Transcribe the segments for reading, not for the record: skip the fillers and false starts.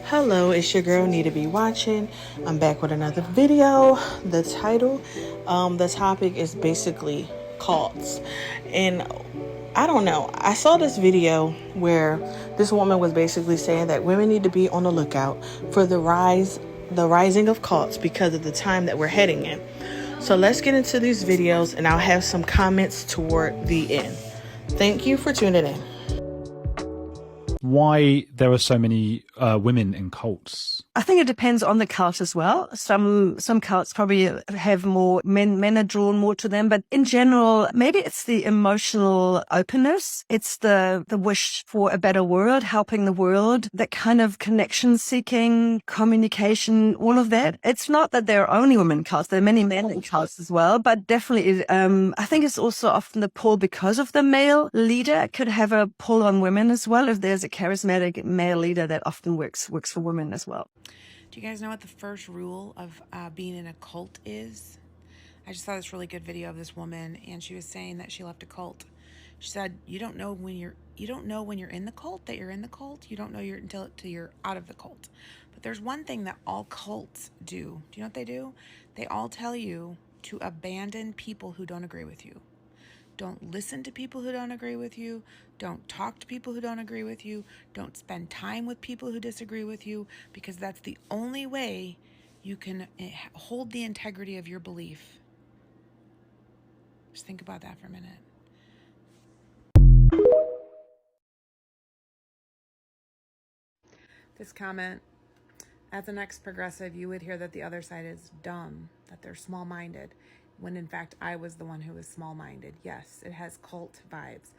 Hello, it's your girl Need to Be Watching. I'm back with another video. The title, the topic is basically cults. And I don't know. I saw this video where this woman was basically saying that women need to be on the lookout for the rising of cults because of the time that we're heading in. So let's get into these videos and I'll have some comments toward the end. Thank you for tuning in. Why there are so many women in cults? I think it depends on the cult as well. Some cults probably have more men are drawn more to them, but in general, maybe it's the emotional openness. It's the wish for a better world, helping the world, that kind of connection seeking, communication, all of that. It's not that there are only women cults. There are many men in cults as well, but definitely, I think it's also often the pull because of the male leader. It could have a pull on women as well. If there's a charismatic male leader, that often works for women as well. Do you guys know what the first rule of being in a cult is? I just saw this really good video of this woman, and she was saying that she left a cult. She said, you don't know when you're in the cult that you're in the cult. You don't know until you're out of the cult. But there's one thing that all cults do. Do you know what they do? They all tell you to abandon people who don't agree with you. Don't listen to people who don't agree with you. Don't talk to people who don't agree with you. Don't spend time with people who disagree with you, because that's the only way you can hold the integrity of your belief. Just think about that for a minute. This comment, as an ex-progressive, you would hear that the other side is dumb, that they're small-minded, when in fact I was the one who was small-minded. Yes, it has cult vibes.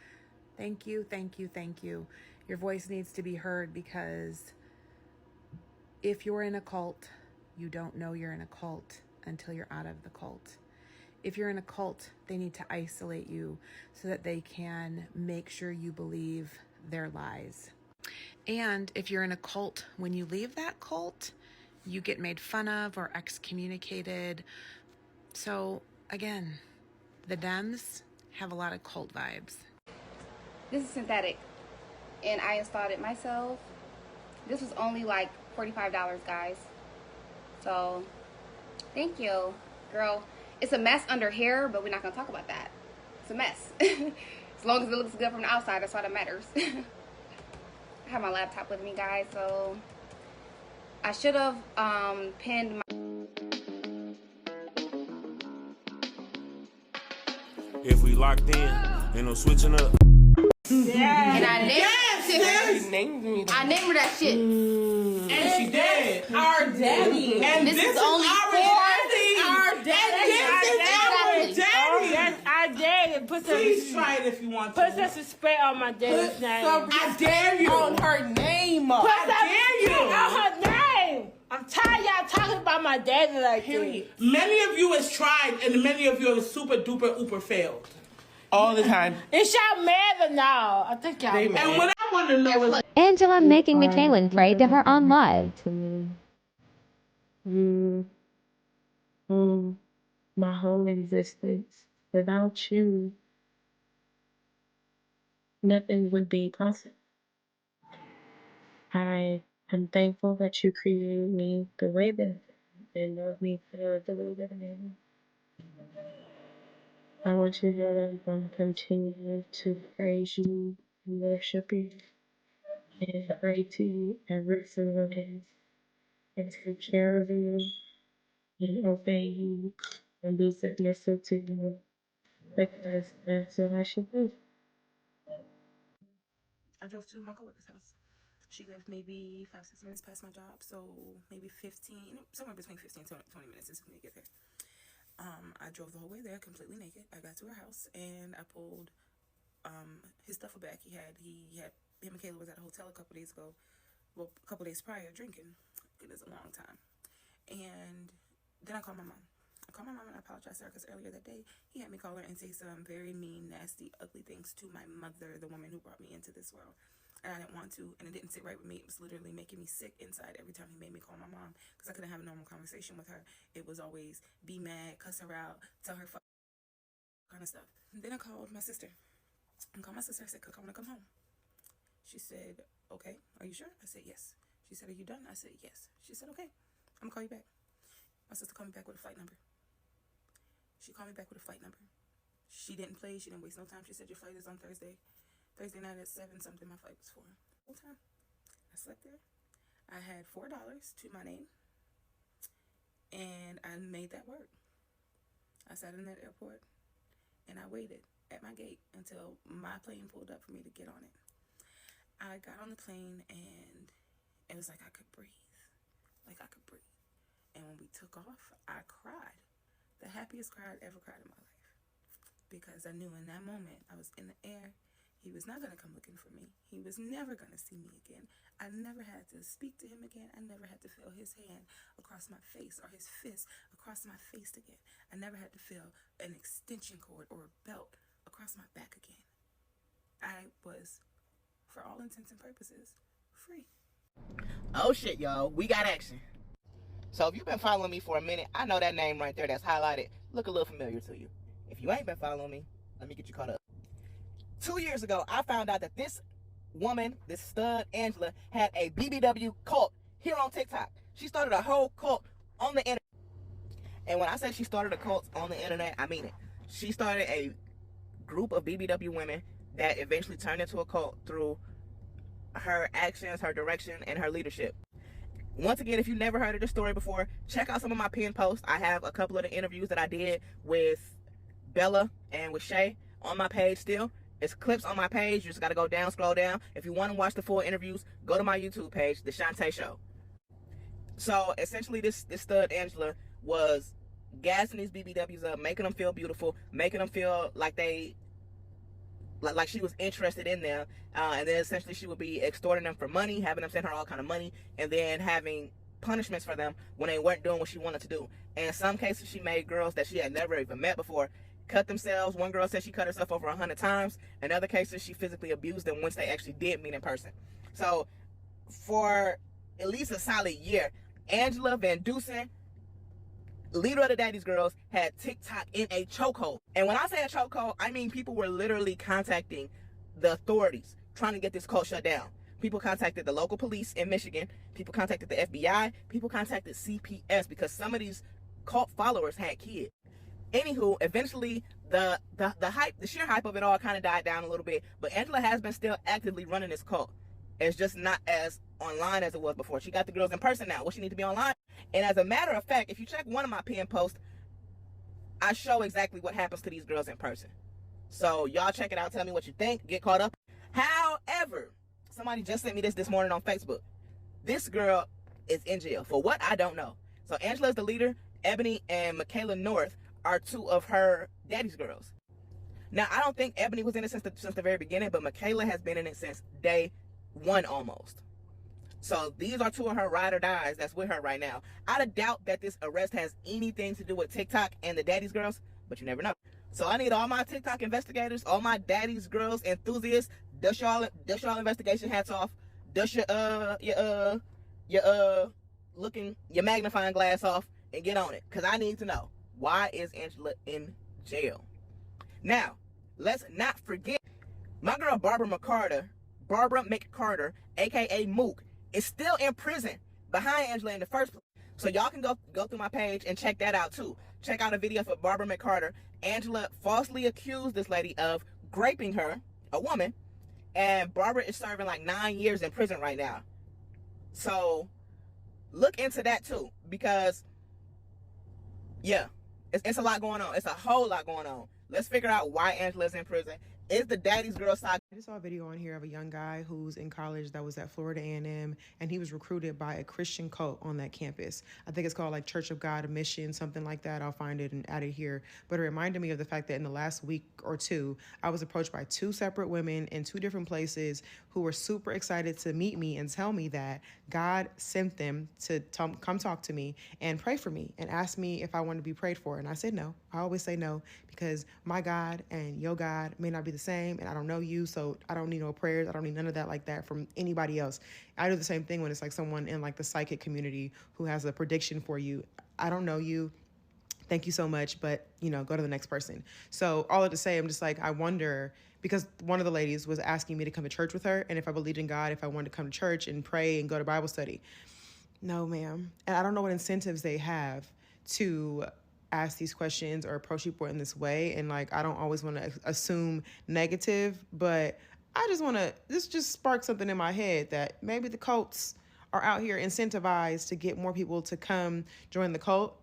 Thank you, thank you, thank you. Your voice needs to be heard, because if you're in a cult, you don't know you're in a cult until you're out of the cult. If you're in a cult, they need to isolate you so that they can make sure you believe their lies. And if you're in a cult, when you leave that cult, you get made fun of or excommunicated. So again, the Dems have a lot of cult vibes. This is synthetic, and I installed it myself. This was only like $45, guys. So thank you, girl. It's a mess under here, but we're not gonna talk about that. It's a mess. As long as it looks good from the outside, that's all that matters. I have my laptop with me, guys, so I should have pinned my... If we locked in, ain't no switching up. Yeah. And I named me that. I named her that shit. And she did. Our daddy. And this is only our daddy. Our daddy. Yes, I dare you. Please try it if you want to. Put some respect on my daddy's name. I dare you. On her name. Put I dare you. On her name. I'm tired of y'all talking about my daddy like Period. Many of you has tried, and many of you have super duper ooper failed. all the time. Is y'all mad or no? I think y'all mad. And what I want to know is... Angela making Michaelan pray to her on live. My whole existence. Without you, nothing would be possible. I am thankful that you created me the way that and love me for the way that I am. I want you to continue to praise you, and worship you, and pray to you every single day, and take care of you, and obey you, and be submissive to you, because that's what I should do. I drove to my coworker's house. She lived maybe 5-6 minutes past my job, so maybe 15, somewhere between 15 and 20 minutes is when we get there. I drove the whole way there completely naked. I got to her house and I pulled his duffel bag. Him and Kayla was at a hotel a couple days ago. Well, a couple days prior, drinking. It is a long time. And then I called my mom. And I apologized to her because earlier that day he had me call her and say some very mean, nasty, ugly things to my mother, the woman who brought me into this world. And I didn't want to, and it didn't sit right with me. It was literally making me sick inside every time he made me call my mom, because I couldn't have a normal conversation with her. It was always be mad, cuss her out, tell her kind of stuff. And then I called my sister. I said, "Cook, I want to come home." She said, "Okay, are you sure?" I said, "Yes." She said, are you done? I said, yes. She said, okay, I'm gonna call you back. My sister called me back with a flight number. She called me back with a flight number. She didn't play. She didn't waste no time. She said, your flight is on Thursday. Thursday night at 7 something. My flight was for. Whole time. I slept there. I had $4 to my name. And I made that work. I sat in that airport and I waited at my gate until my plane pulled up for me to get on it. I got on the plane and it was like I could breathe. Like I could breathe. And when we took off, I cried. The happiest cry I'd ever cried in my life. Because I knew in that moment I was in the air. He was not going to come looking for me. He was never going to see me again. I never had to speak to him again. I never had to feel his hand across my face or his fist across my face again. I never had to feel an extension cord or a belt across my back again. I was, for all intents and purposes, free. Oh shit, y'all. We got action. So if you've been following me for a minute, I know that name right there that's highlighted look a little familiar to you. If you ain't been following me, let me get you caught up. 2 years ago, I found out that this woman, this stud, Angela, had a BBW cult here on TikTok. She started a whole cult on the internet. And when I say she started a cult on the internet, I mean it. She started a group of BBW women that eventually turned into a cult through her actions, her direction, and her leadership. Once again, if you've never heard of this story before, check out some of my pinned posts. I have a couple of the interviews that I did with Bella and with Shay on my page still. It's clips on my page. You just got to go down, scroll down. If you want to watch the full interviews, go to my YouTube page, The Shantae Show. So essentially, this stud Angela was gassing these BBWs up, making them feel beautiful, making them feel like they like she was interested in them, and then essentially she would be extorting them for money, having them send her all kind of money, and then having punishments for them when they weren't doing what she wanted to do. And in some cases, she made girls that she had never even met before cut themselves. One girl said she cut herself over 100 times. In other cases, she physically abused them once they actually did meet in person. So for at least a solid year, Angela Van Dusen, leader of the Daddy's Girls, had TikTok in a chokehold. And when I say a chokehold, I mean people were literally contacting the authorities, trying to get this cult shut down. People contacted the local police in Michigan. People contacted the FBI. People contacted CPS because some of these cult followers had kids. Anywho, eventually the hype, the sheer hype of it all kind of died down a little bit. But Angela has been still actively running this cult. It's just not as online as it was before. She got the girls in person now. Well, she needs to be online. And as a matter of fact, if you check one of my pinned posts, I show exactly what happens to these girls in person. So y'all check it out. Tell me what you think. Get caught up. However, somebody just sent me this morning on Facebook. This girl is in jail for what? I don't know. So Angela is the leader. Ebony and Michaela North are two of her Daddy's Girls. Now, I don't think Ebony was in it since the very beginning, but Michaela has been in it since day one almost. So these are two of her ride or dies that's with her right now. I doubt that this arrest has anything to do with TikTok and the Daddy's Girls, but you never know. So I need all my TikTok investigators, all my Daddy's Girls enthusiasts, dust y'all investigation hats off, dust your magnifying glass off, and get on it, because I need to know, why is Angela in jail? Now, let's not forget, my girl Barbara McCarter, aka Mook, is still in prison behind Angela in the first place. So y'all can go through my page and check that out too. Check out a video for Barbara McCarter. Angela falsely accused this lady of raping her, a woman, and Barbara is serving like 9 years in prison right now. So look into that too, because yeah, it's a lot going on. It's a whole lot going on. Let's figure out why Angela's in prison. Is the Daddy's Girl saga? I just saw a video on here of a young guy who's in college that was at Florida A&M, and he was recruited by a Christian cult on that campus. I think it's called like Church of God Mission, something like that. I'll find it and add it here. But it reminded me of the fact that in the last week or two, I was approached by two separate women in two different places who were super excited to meet me and tell me that God sent them to come talk to me and pray for me and ask me if I wanted to be prayed for. And I said no. I always say no, because my God and your God may not be the same, and I don't know you, so I don't need no prayers. I don't need none of that like that from anybody else. I do the same thing when it's like someone in like the psychic community who has a prediction for you. I don't know you. Thank you so much, but, you know, go to the next person. So all of to say, I'm just like, I wonder, because one of the ladies was asking me to come to church with her, and if I believed in God, if I wanted to come to church and pray and go to Bible study. No, ma'am. And I don't know what incentives they have to ask these questions or approach people in this way. And like, I don't always want to assume negative, but I just want to, this just sparked something in my head that maybe the cults are out here incentivized to get more people to come join the cult.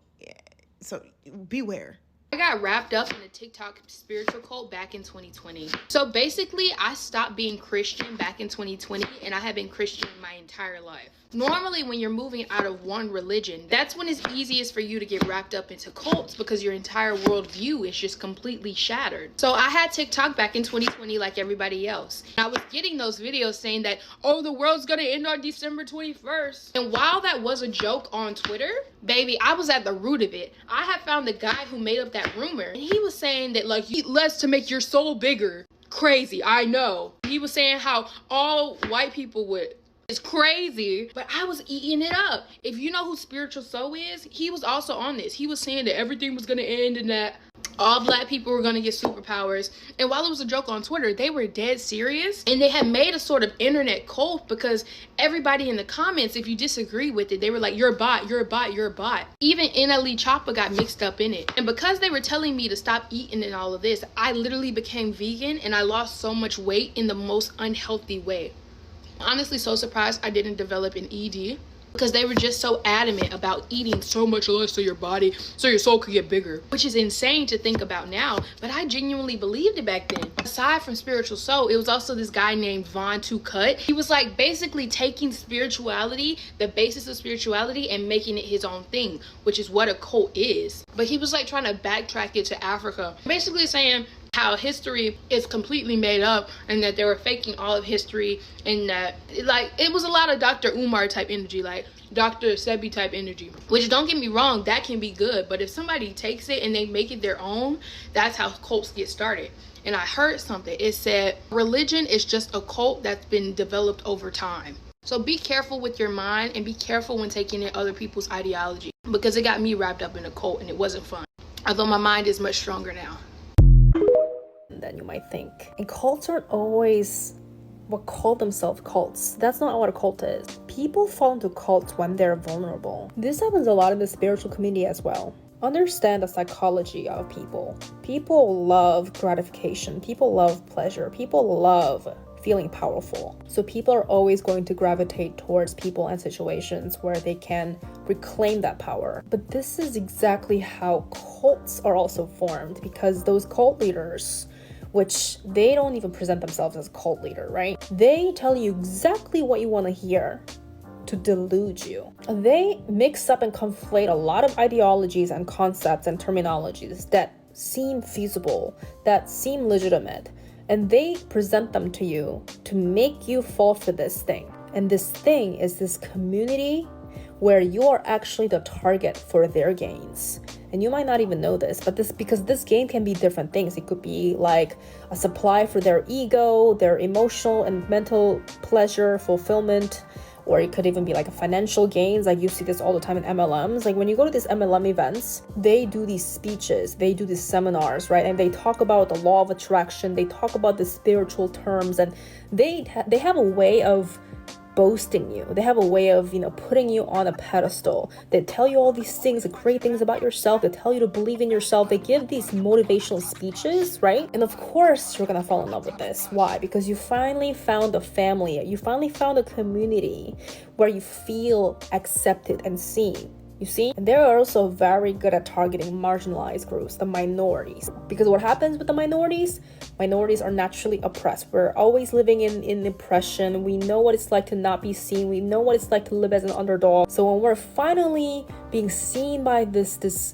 So beware. I got wrapped up in a TikTok spiritual cult back in 2020. So basically, I stopped being Christian back in 2020, and I have been Christian my entire life. Normally, when you're moving out of one religion, that's when it's easiest for you to get wrapped up into cults because your entire worldview is just completely shattered. So I had TikTok back in 2020 like everybody else. I was getting those videos saying that, oh, the world's gonna end on December 21st. And while that was a joke on Twitter, baby, I was at the root of it. I had found the guy who made up that rumor, and he was saying that, like, eat less to make your soul bigger. Crazy, I know. He was saying how all white people would. It's crazy, but I was eating it up. If you know who Spiritual Soul is, he was also on this. He was saying that everything was gonna end and that all black people were gonna get superpowers. And while it was a joke on Twitter, they were dead serious. And they had made a sort of internet cult because everybody in the comments, if you disagree with it, they were like, you're a bot, you're a bot, you're a bot. Even NLE Choppa got mixed up in it. And because they were telling me to stop eating and all of this, I literally became vegan and I lost so much weight in the most unhealthy way. Honestly, so surprised I didn't develop an ED because they were just so adamant about eating so much less to your body so your soul could get bigger, which is insane to think about now, but I genuinely believed it back then. Aside from Spiritual Soul, it was also this guy named Von Two Cut. He was like basically taking spirituality, the basis of spirituality, and making it his own thing, which is what a cult is. But he was like trying to backtrack it to Africa, basically saying how history is completely made up and that they were faking all of history, and that like it was a lot of Dr. Umar type energy, like Dr. Sebi type energy, which, don't get me wrong, that can be good, but if somebody takes it and they make it their own, that's how cults get started. And I heard something, it said religion is just a cult that's been developed over time. So be careful with your mind and be careful when taking in other people's ideology, because it got me wrapped up in a cult and it wasn't fun, although my mind is much stronger now. Than you might think. And cults aren't always what call themselves cults. That's not what a cult is. People fall into cults when they're vulnerable. This happens a lot in the spiritual community as well. Understand the psychology of people. People love gratification. People love pleasure. People love feeling powerful. So people are always going to gravitate towards people and situations where they can reclaim that power. But this is exactly how cults are also formed, because those cult leaders, which they don't even present themselves as a cult leader, right? They tell you exactly what you want to hear to delude you. They mix up and conflate a lot of ideologies and concepts and terminologies that seem feasible, that seem legitimate, and they present them to you to make you fall for this thing. And this thing is this community where you are actually the target for their gains. And you might not even know this, but because this gain can be different things. It could be like a supply for their ego, their emotional and mental pleasure, fulfillment, or it could even be like a financial gains. Like you see this all the time in MLMs. Like when you go to these MLM events, they do these speeches, they do these seminars, right? And they talk about the law of attraction, they talk about the spiritual terms, and they have a way of boasting you. They have a way of, putting you on a pedestal. They tell you all these things, the great things about yourself. They tell you to believe in yourself. They give these motivational speeches, right? And of course, you're gonna fall in love with this. Why? Because you finally found a family. You finally found a community where you feel accepted and seen. You see? And they're also very good at targeting marginalized groups, the minorities. Because what happens with the minorities? Minorities are naturally oppressed. We're always living in oppression. We know what it's like to not be seen. We know what it's like to live as an underdog. So when we're finally being seen by this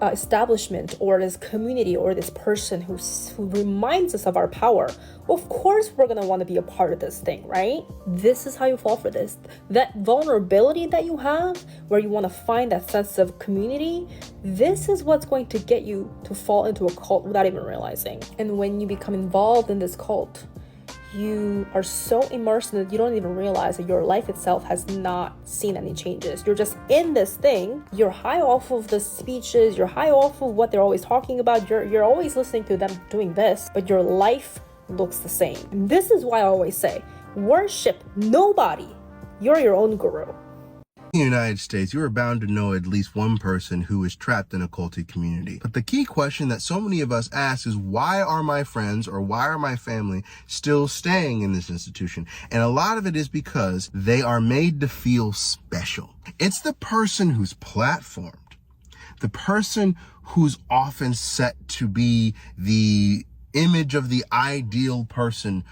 establishment or this community or this person who reminds us of our power, of course we're going to want to be a part of this thing, right? This is how you fall for this. That vulnerability that you have, where you want to find that sense of community, this is what's going to get you to fall into a cult without even realizing. And when you become involved in this cult, you are so immersed in it, you don't even realize that your life itself has not seen any changes. You're just in this thing. You're high off of the speeches. You're high off of what they're always talking about. You're always listening to them doing this, but your life looks the same. And this is why I always say, worship nobody. You're your own guru. In the United States, you are bound to know at least one person who is trapped in a culty community. But the key question that so many of us ask is, why are my friends or why are my family still staying in this institution? And a lot of it is because they are made to feel special. It's the person who's platformed, the person who's often set to be the image of the ideal person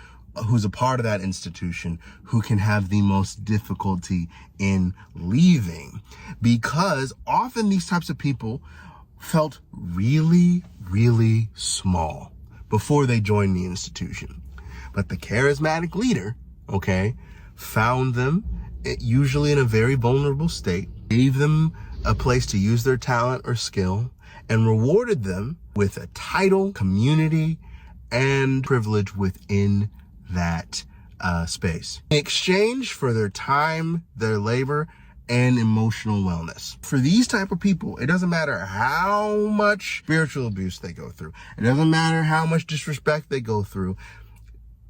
who's a part of that institution, who can have the most difficulty in leaving, because often these types of people felt really, really small before they joined the institution. But the charismatic leader, found them usually in a very vulnerable state, gave them a place to use their talent or skill, and rewarded them with a title, community, and privilege within that space in exchange for their time, their labor, and emotional wellness. For these type of people, it doesn't matter how much spiritual abuse they go through. It doesn't matter how much disrespect they go through.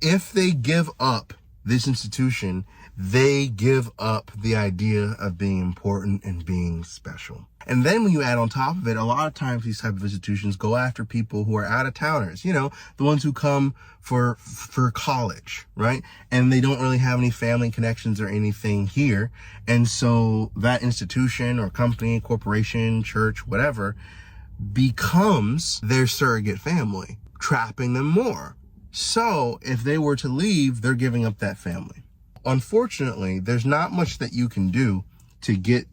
If they give up this institution, they give up the idea of being important and being special. And then when you add on top of it, a lot of times these type of institutions go after people who are out-of-towners, the ones who come for college, right? And they don't really have any family connections or anything here. And so that institution or company, corporation, church, whatever, becomes their surrogate family, trapping them more. So if they were to leave, they're giving up that family. Unfortunately, there's not much that you can do to get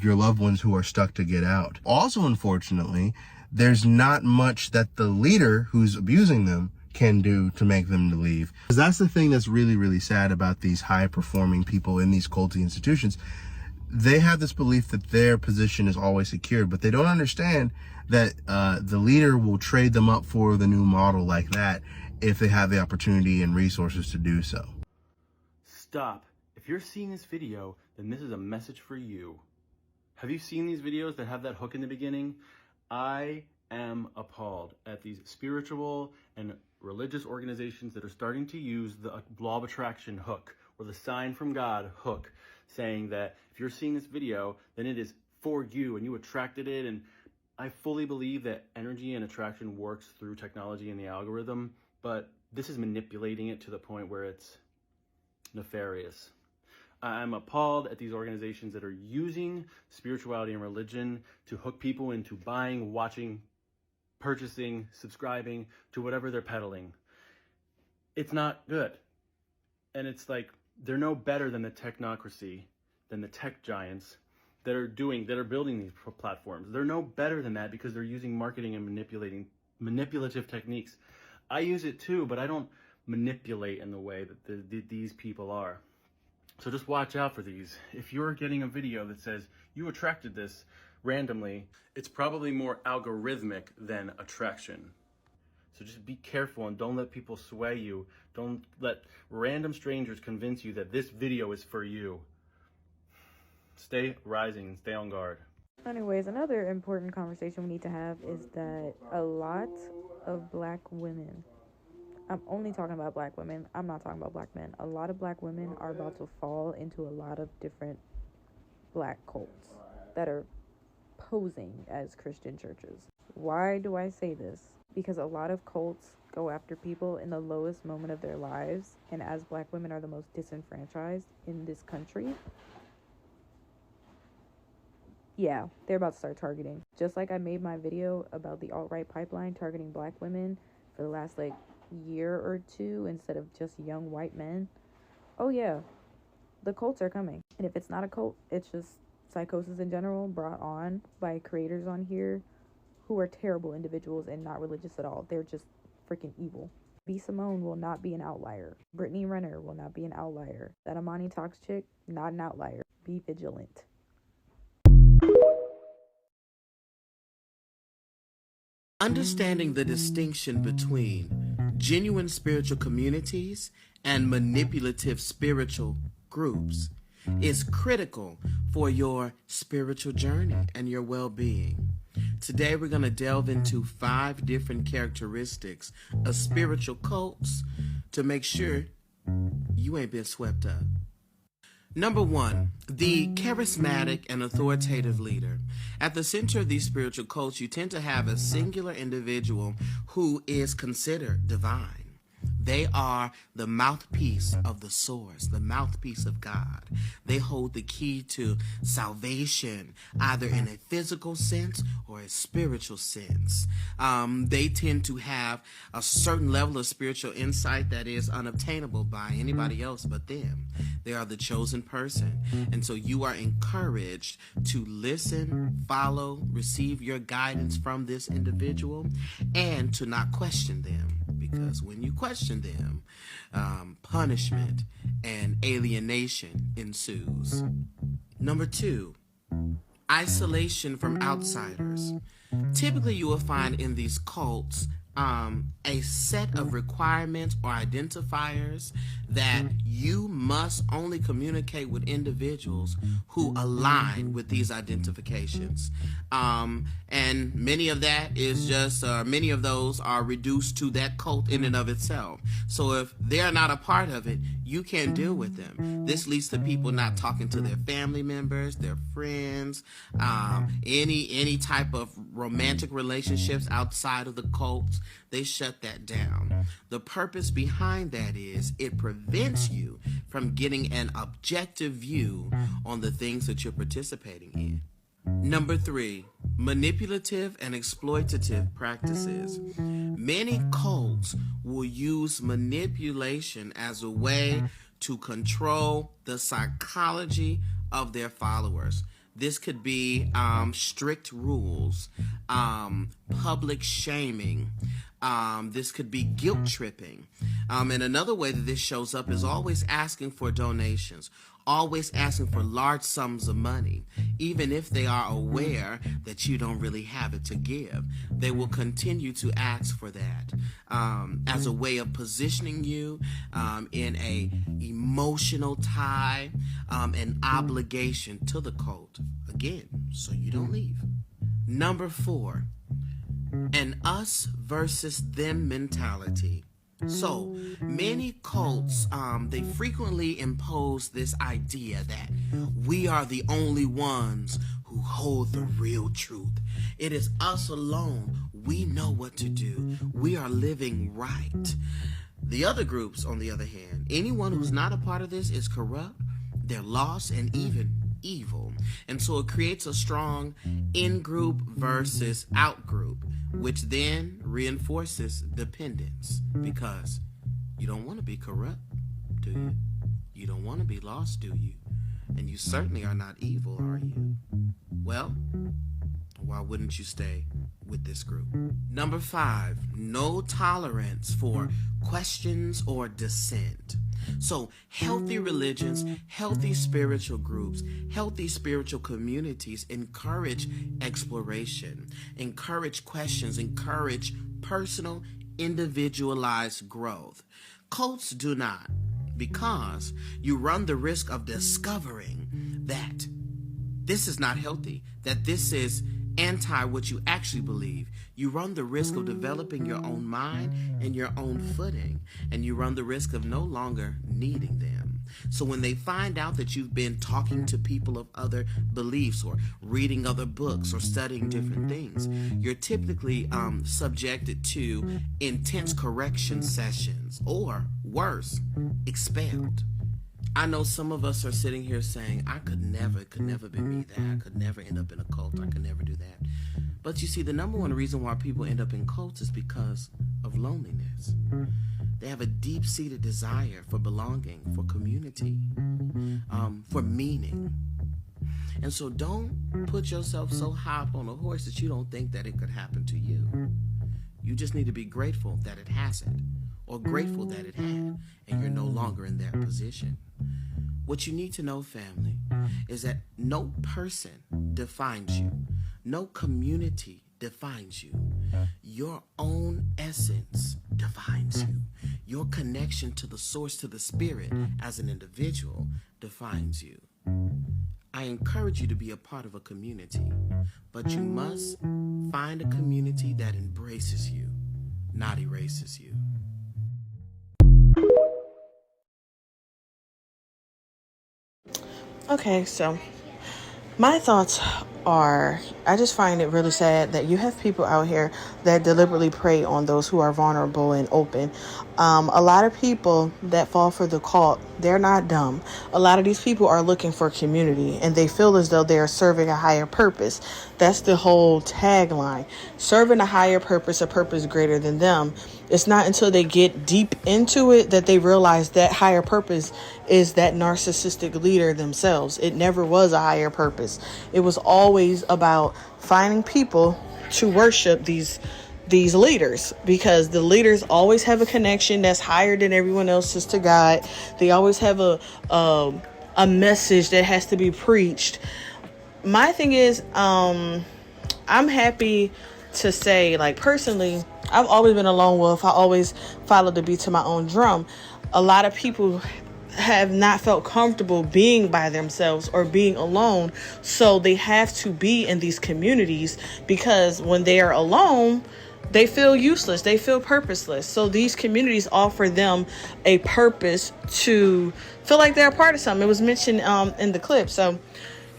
your loved ones who are stuck to get out. Also, unfortunately, there's not much that the leader who's abusing them can do to make them to leave. Because that's the thing that's really, really sad about these high-performing people in these culty institutions. They have this belief that their position is always secured, but they don't understand that the leader will trade them up for the new model like that if they have the opportunity and resources to do so. Stop. If you're seeing this video, then this is a message for you. Have you seen these videos that have that hook in the beginning? I am appalled at these spiritual and religious organizations that are starting to use the law of attraction hook, or the sign from God hook, saying that if you're seeing this video, then it is for you and you attracted it. And I fully believe that energy and attraction works through technology and the algorithm, but this is manipulating it to the point where it's nefarious. I'm appalled at these organizations that are using spirituality and religion to hook people into buying, watching, purchasing, subscribing to whatever they're peddling. It's not good. And it's like, they're no better than the technocracy, than the tech giants that are building these platforms. They're no better than that because they're using marketing and manipulative techniques. I use it too, but I don't manipulate in the way that these people are. So just watch out for these. If you're getting a video that says you attracted this randomly, it's probably more algorithmic than attraction. So just be careful and don't let people sway you. Don't let random strangers convince you that this video is for you. Stay rising and stay on guard. Anyways, another important conversation we need to have is that a lot of black women, I'm only talking about black women, I'm not talking about black men. A lot of black women are about to fall into a lot of different black cults that are posing as Christian churches. Why do I say this? Because a lot of cults go after people in the lowest moment of their lives, and as black women are the most disenfranchised in this country, yeah, they're about to start targeting. Just like I made my video about the alt-right pipeline targeting black women for the last year or two instead of just young white men. Oh yeah, the cults are coming. And if it's not a cult, it's just psychosis in general brought on by creators on here who are terrible individuals and not religious at all. They're just freaking evil. B. Simone will not be an outlier. Brittany Renner will not be an outlier. That Amani Talks chick, not an outlier. Be vigilant. Understanding the distinction between genuine spiritual communities and manipulative spiritual groups is critical for your spiritual journey and your well-being. Today we're going to delve into 5 different characteristics of spiritual cults to make sure you ain't been swept up. Number 1, the charismatic and authoritative leader. At the center of these spiritual cults, you tend to have a singular individual who is considered divine. They are the mouthpiece of the source, the mouthpiece of God. They hold the key to salvation, either in a physical sense or a spiritual sense. They tend to have a certain level of spiritual insight that is unobtainable by anybody else but them. They are the chosen person. And so you are encouraged to listen, follow, receive your guidance from this individual, and to not question them. Because when you question them, punishment and alienation ensues. Number 2, isolation from outsiders. Typically, you will find in these cults a set of requirements or identifiers that you must only communicate with individuals who align with these identifications. And many of those are reduced to that cult in and of itself. So if they're not a part of it, you can't deal with them. This leads to people not talking to their family members, their friends, any type of romantic relationships outside of the cults. They shut that down. The purpose behind that is it prevents you from getting an objective view on the things that you're participating in. Number 3, manipulative and exploitative practices. Many cults will use manipulation as a way to control the psychology of their followers. This could be strict rules, public shaming. This could be guilt tripping. And another way that this shows up is always asking for donations, always asking for large sums of money, even if they are aware that you don't really have it to give. They will continue to ask for that as a way of positioning you in a emotional tie and obligation to the cult. Again, so you don't leave. Number 4, an us versus them mentality. So many cults, they frequently impose this idea that we are the only ones who hold the real truth. It is us alone. We know what to do. We are living right. The other groups, on the other hand, anyone who's not a part of this is corrupt, they're lost, and even evil. And so it creates a strong in-group versus out-group, which then reinforces dependence, because you don't want to be corrupt, do you? You don't want to be lost, do you? And you certainly are not evil, are you? Well, why wouldn't you stay with this group? Number 5, no tolerance for questions or dissent. So healthy religions, healthy spiritual groups, healthy spiritual communities encourage exploration, encourage questions, encourage personal, individualized growth. Cults do not, because you run the risk of discovering that this is not healthy, that this is anti what you actually believe. You run the risk of developing your own mind and your own footing, and you run the risk of no longer needing them. So when they find out that you've been talking to people of other beliefs or reading other books or studying different things, you're typically subjected to intense correction sessions, or worse, expelled. I know some of us are sitting here saying, it could never be me, that I could never end up in a cult, I could never do that. But you see, the number one reason why people end up in cults is because of loneliness. They have a deep-seated desire for belonging, for community, for meaning. And so don't put yourself so high up on a horse that you don't think that it could happen to you. You just need to be grateful that it hasn't, or grateful that it had, and you're no longer in that position. What you need to know, family, is that no person defines you. No community defines you. Your own essence defines you. Your connection to the source, to the spirit, as an individual, defines you. I encourage you to be a part of a community, but you must find a community that embraces you, not erases you. Okay, so my thoughts are, I just find it really sad that you have people out here that deliberately prey on those who are vulnerable and open. A lot of people that fall for the cult, they're not dumb. A lot of these people are looking for community, and they feel as though they are serving a higher purpose. That's the whole tagline. Serving a higher purpose, a purpose greater than them. It's not until they get deep into it that they realize that higher purpose is that narcissistic leader themselves. It never was a higher purpose. It was always about finding people to worship these leaders, because the leaders always have a connection that's higher than everyone else's to God. They always have a message that has to be preached. My thing is, I'm happy to say, like, personally, I've always been a lone wolf. I always followed the beat to my own drum. A lot of people have not felt comfortable being by themselves or being alone, so they have to be in these communities, because when they are alone, they feel useless, they feel purposeless. So these communities offer them a purpose to feel like they're a part of something. It was mentioned in the clip. So,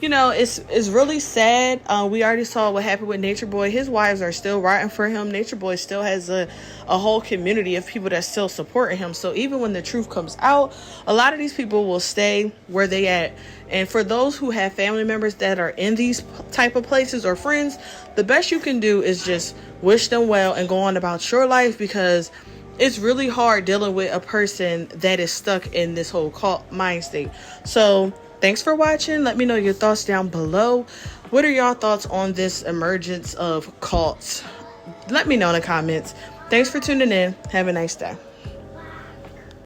you know, it's really sad. We already saw what happened with Nature Boy. His wives are still riding for him. Nature Boy still has a whole community of people that still supporting him. So even when the truth comes out, a lot of these people will stay where they at. And for those who have family members that are in these type of places or friends, the best you can do is just wish them well and go on about your life, because it's really hard dealing with a person that is stuck in this whole cult mind state. So thanks for watching. Let me know your thoughts down below. What are y'all thoughts on this emergence of cults? Let me know in the comments. Thanks for tuning in. Have a nice day.